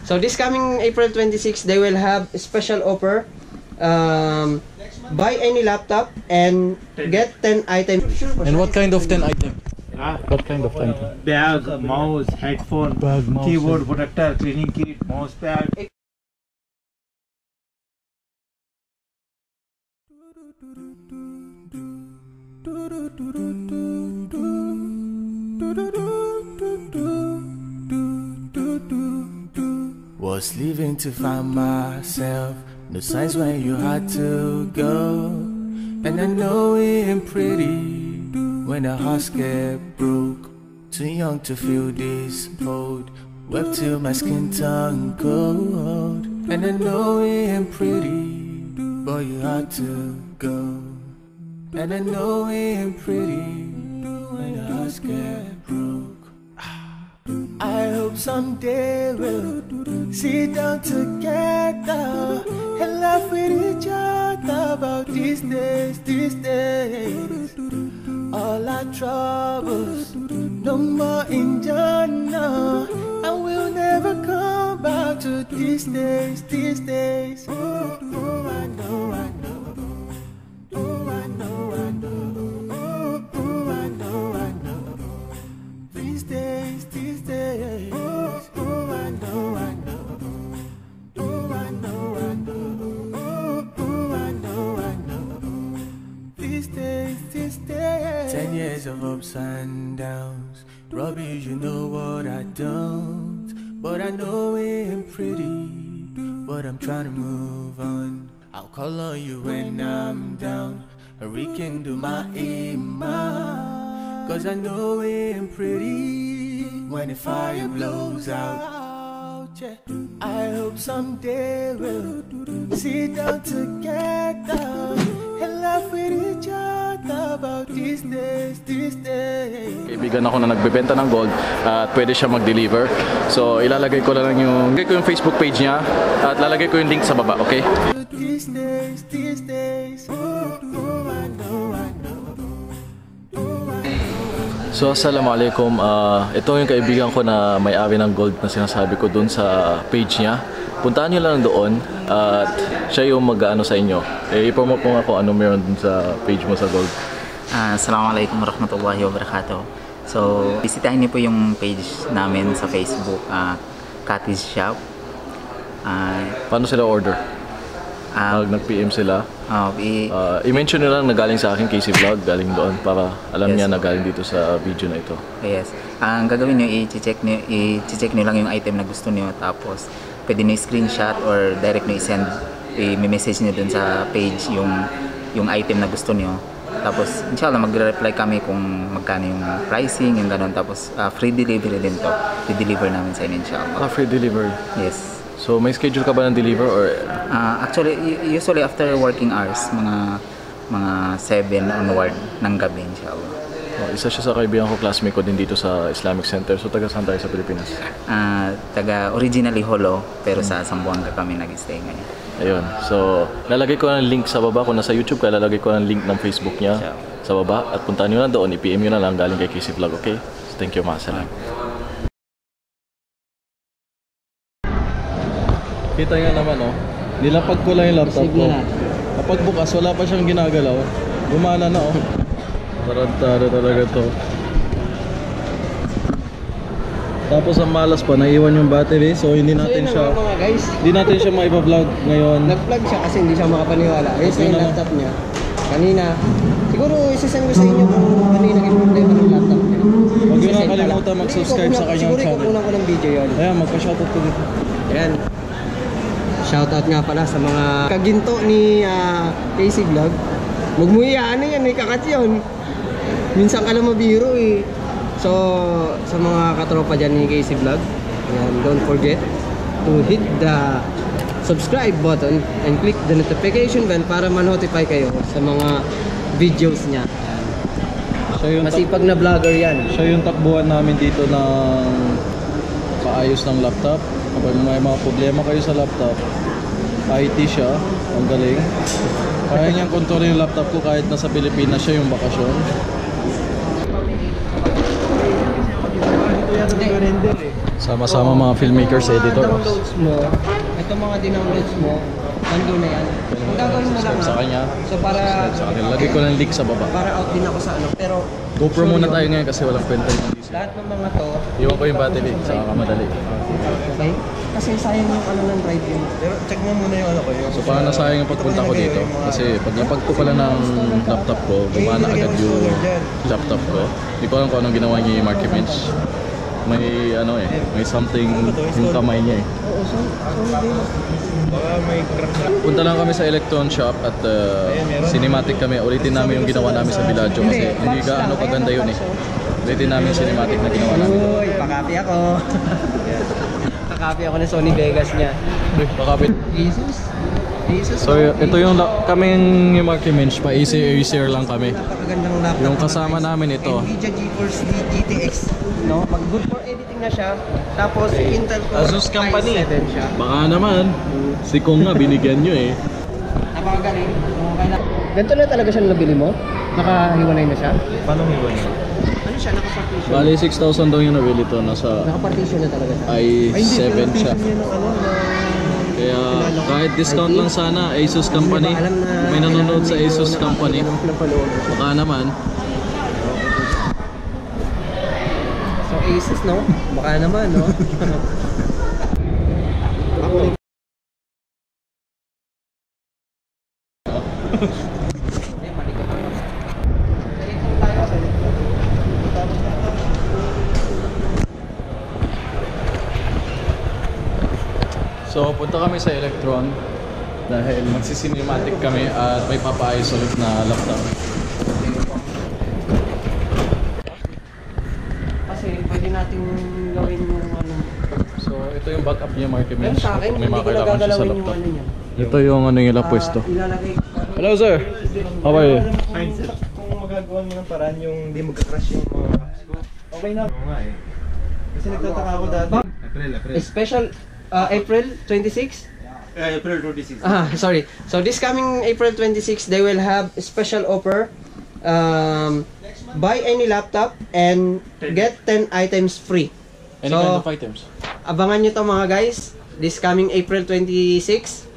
So this coming April 26, they will have a special offer. Buy any laptop and get 10 items. And what kind of 10 items? What kind of item? Bag, mouse, headphone, keyboard protector, cleaning kit, mouse pad. Was leaving to find myself. No signs when you had to go. And I know it ain't pretty when the hearts get broke. Too young to feel this cold. Wept till my skin turned cold. And I know it ain't pretty, but you had to go. And I know it ain't pretty when the hearts get broke. I hope someday we'll sit down together and laugh with each other about these days, all our troubles, no more in Jannah, and we'll never come back to these days, oh, oh, I know, I know, oh, I know, I know, oh, oh, I know, I know, these days, oh, oh, I know, I know, oh, I know, I know, oh, oh, I know, I know, these days, 10 years of ups and downs, rubbish, you know what I don't, but I know it ain't pretty, but I'm trying to move on. I'll call on you when I'm down, and rekindle my iman, cause I know it ain't pretty when the fire blows out, yeah. I hope someday we'll sit down together and laugh with each other about these days, Kaibigan ako na nagbebenta ng gold at pwede siya mag-deliver. So ilalagay ko lang yung Facebook page niya at lalagay ko yung link sa baba, okay? These days, oh, oh, I know, I know, oh, I know. So assalamualaikum, ito yung kaibigan ko na may-ari ng gold na sinasabi ko dun sa page niya. Puntahan nyo lang doon at siya yung mag-ano sa inyo. I-promote mo nga kung ano meron dun sa page mo sa gold. Assalamualaikum warahmatullahi wabarakatuh. So, bisitahin niyo po yung page namin sa Facebook, Cathy's Shop. Paano sila order? Nag-PM sila. I-mention nyo lang na galing sa akin, Casey Vlog, galing doon para alam niya na galing dito sa video na ito. Yes. Ang gagawin nyo, i-check nyo lang yung item na gusto nyo, tapos pwede nyo screenshot or direct nyo i-send, i-message nyo dun sa page yung item na gusto nyo. Tapos inshallah magre-reply kami kung magkano yung pricing, yung gano'n. Tapos free delivery din to. I-deliver namin sa inyo inshallah. Free delivery? Yes. So may schedule ka ba ng deliver or? Actually, usually after working hours, mga 7 onward ng gabi inshallah. Isa siya sa kaibigan ko, classmate ko din dito sa Islamic Center. So taga saan tayo sa Pilipinas? Taga originally Holo, pero sa Zamboanga kami nag-stay ngayon. Ayun. So lalagay ko ng link sa baba. Kung nasa YouTube ka, lalagay ko ng link ng Facebook niya sa baba. At puntahan nyo na doon, i-PM nyo na lang galing kay Casey Vlog, okay? So, thank you, masalam. Kita nga naman, oh. Nilapag ko lang yung laptop ko. Kapag bukas, wala pa siyang ginagalaw. Gumana na, oh. Tarantado talaga to. Tapos ang malas pa, naiwan yung battery, so hindi natin siya maipa-vlog ngayon. Nag-vlog siya kasi hindi siya makapaniwala. Ayun sa yung laptop niya. Kanina, siguro isasend ko sa inyo kung ano yung naging problema ng laptop niya. Huwag nyo na kalimutan mag-subscribe sa kanyang channel. Siguro ikukunan ko ng video yun. Ayan, magpa-shoutout ko dito. Ayan. Shoutout nga pala sa mga kaginto ni Casey Vlog. Magmuya, ano yan, may kakat yun. Minsan ka lang mabiro eh. So, sa mga katropa dyan ni Casey Vlog, ayan, don't forget to hit the subscribe button and click the notification bell para ma-notify kayo sa mga videos niya. Masipag na vlogger yan. Siya yung takbuhan namin dito ng paayos ng laptop. Kapag may mga problema kayo sa laptop, IT siya, ang galing. Kaya niyang kontrolin yung laptop ko kahit nasa Pilipinas siya yung bakasyon. render eh. Sama-sama mga filmmakers, editor. Downloads mo, ito mga dinownloads mo, nandun na yan. Kung gagawin mo lang Sa kanya. So para Sa kanila. Lagi ko ng link sa baba. para out din ako sa ano. Pero GoPro muna tayo ngayon kasi walang kwenta yung DC. lahat ng mga to, Iwan ko yung battery, saka kamadali. okay? Kasi sayang yung ano ng drive yun. Pero check mo muna yung ano ko yung... So parang nasayang yung pagpunta ko dito. Kasi pag napag ko pala ng laptop ko, gumana agad yung laptop ko. Hindi ko alam kung anong ginawa niya yung Marky Bench. May ano eh, may something yung kamay niya eh. Oo, so Baka may crack na. Punta lang kami sa Electron Shop at cinematic kami. Ulitin namin yung ginawa namin sa Villaggio kasi hindi gaano kaganda yun eh. Ulitin namin yung cinematic na ginawa namin. Uy, pakapi ako. Pakapi ako ng Sony Vegas niya. Pakapit. Jesus. Jesus. So ito yung kaming yung Marky Bench, pa easier lang kami. Napakagandang laptop. Yung kasama namin ito. Nvidia GeForce GTX, no? Mag good for editing na siya. Tapos Intel Core Asus company. i7 siya. Baka naman, si Kong nga binigyan nyo eh. Napakagaling. Okay na. Ganito na talaga siya nabili mo? Nakahiwalay na siya? Paano mo iwan yun? Ano siya? Nakapartition? Bali 6,000 daw yung nabili to, nasa Nakapartition na talaga siya. i7 siya. Kaya kahit discount lang sana, Asus Company. May nanonood sa Asus Company. Baka naman. So Asus, no? Baka naman, no? So punta kami sa Electron dahil magsi-cinematic kami at may papaayos ulit na laptop. Kasi pwede nating gawin yung ano. So ito yung backup niya, Marky Pero Bench. sa akin, May hindi mga ko kailangan siya sa nagagalawin yung laptop. ano niya. Ito yung ano nila pwesto. Ilalagay ko. Hello sir! How are you? Fine sir. Kung magagawa mo ng paraan yung hindi magka-crash yung mga apps ko. Okay na. Oo nga eh. Kasi nagtataka ako dati. April. Special April 26? April 26. Sorry. So this coming April 26, they will have a special offer. Buy any laptop and get 10 items free. Any So, kind of items? Abangan nyo to mga guys. This coming April 26.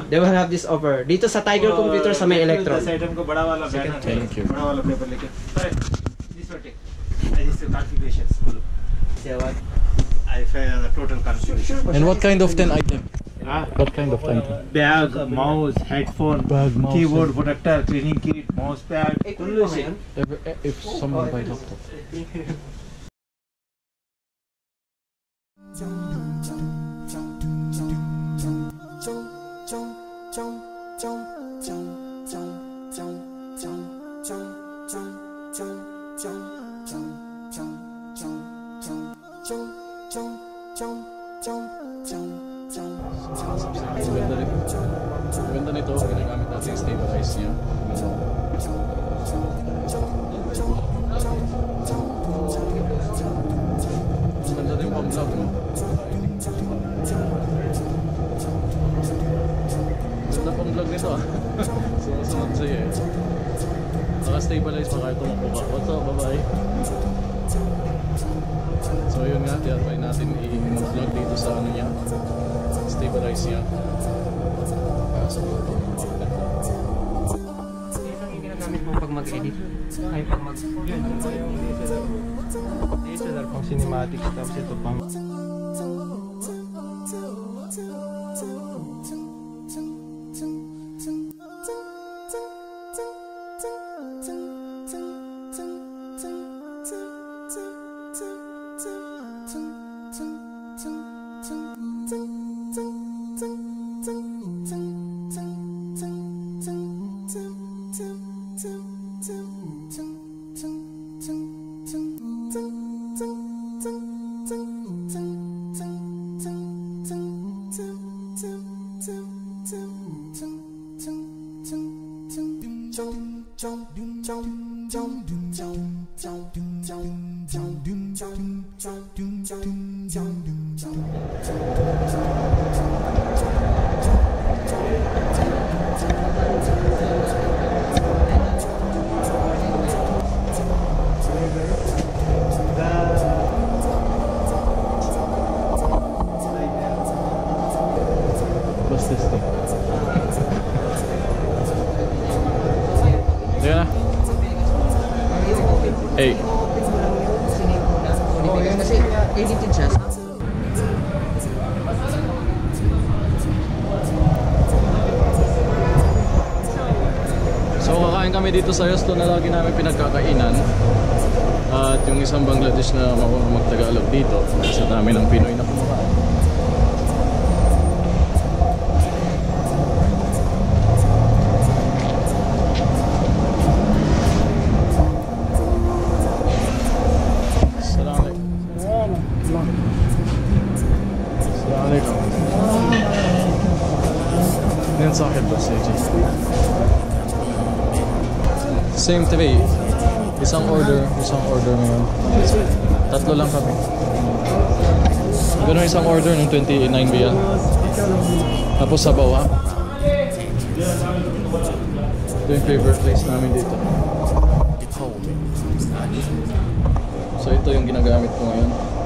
They will have this offer. Dito sa Tiger Computer sa may Electron. item ko बड़ा वाला banner. Thank you. बड़ा वाला paper लेके. Sorry. This one take. This is configurations. Say what? I failed the total configuration. And what kind of 10 item? Ah, What kind of item? bag, mouse, headphone, keyboard protector, cleaning kit, mouse pad. April pa ngayon? If someone buy laptop. Maganda nito, ginagamit natin yung stabilize niya. Maganda din yung pang-vlog, no? Maganda pang-vlog nito ah. Sumusunod sa'yo eh. Naka-stabilize pa kahit tumakbo ka. What's up, bye-bye. So yun nga, tiyatry natin i-vlog dito sa ano niya. Stabilize niya. Kaso ito, maganda. Ito yung ginagamit mo pag mag-edit. Ay, pag mag... Yun, ito yung DSLR pang cinematic, tapos ito pang... What's this thing? Yeah. Hey. Kasi edited siya. So kakain kami dito sa resto na lagi namin pinagkakainan. At yung isang Bangladesh na marunong mag-Tagalog dito, sa dami ng Pinoy na kumakain. Assalamualaikum. Yan sahib bas yun. Same tray. Isang order ngayon. Tatlo lang kami. Ganun isang order ng 29 biyan. Tapos sabaw ha. Ito yung favorite place namin dito. So ito yung ginagamit ko ngayon.